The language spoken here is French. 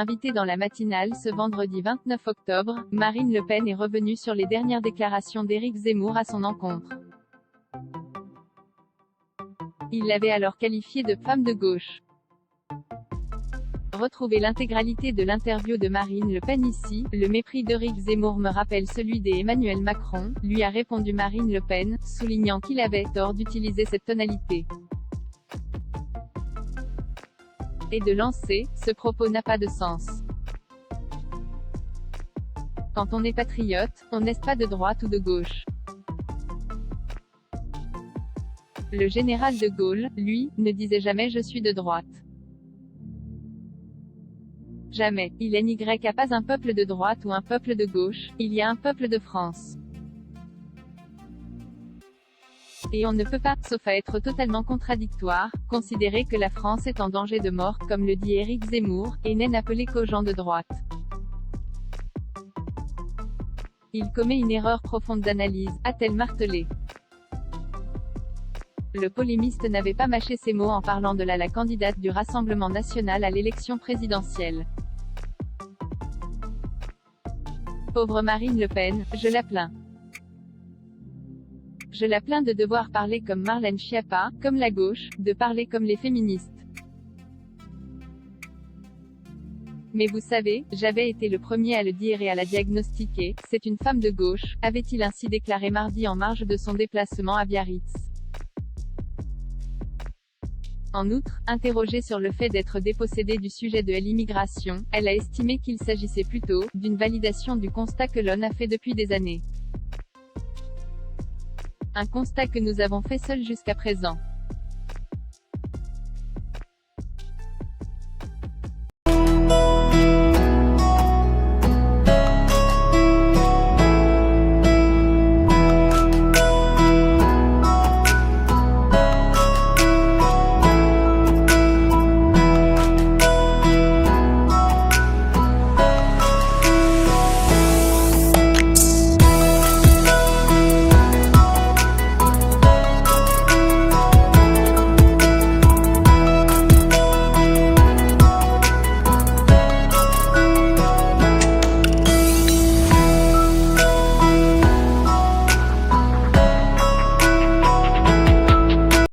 Invitée dans la matinale ce vendredi 29 octobre, Marine Le Pen est revenue sur les dernières déclarations d'Éric Zemmour à son encontre. Il l'avait alors qualifiée de femme de gauche. Retrouvez l'intégralité de l'interview de Marine Le Pen ici. Le mépris d'Éric Zemmour me rappelle celui d'Emmanuel Macron, lui a répondu Marine Le Pen, soulignant qu'il avait tort d'utiliser cette tonalité et de lancer « ce propos n'a pas de sens. Quand on est patriote, on n'est pas de droite ou de gauche. » Le général de Gaulle, lui, ne disait jamais « je suis de droite ». Jamais. Il n'y a pas un peuple de droite ou un peuple de gauche, il y a un peuple de France. Et on ne peut pas, sauf à être totalement contradictoire, considérer que la France est en danger de mort, comme le dit Éric Zemmour, et n'est appelé qu'aux gens de droite. Il commet une erreur profonde d'analyse, a-t-elle martelé. Le polémiste n'avait pas mâché ses mots en parlant de la candidate du Rassemblement national à l'élection présidentielle. Pauvre Marine Le Pen, je la plains. Je la plains de devoir parler comme Marlène Schiappa, comme la gauche, de parler comme les féministes. Mais vous savez, j'avais été le premier à le dire et à la diagnostiquer, c'est une femme de gauche, avait-il ainsi déclaré mardi en marge de son déplacement à Biarritz. En outre, interrogée sur le fait d'être dépossédée du sujet de l'immigration, elle a estimé qu'il s'agissait plutôt d'une validation du constat que l'on a fait depuis des années. Un constat que nous avons fait seuls jusqu'à présent.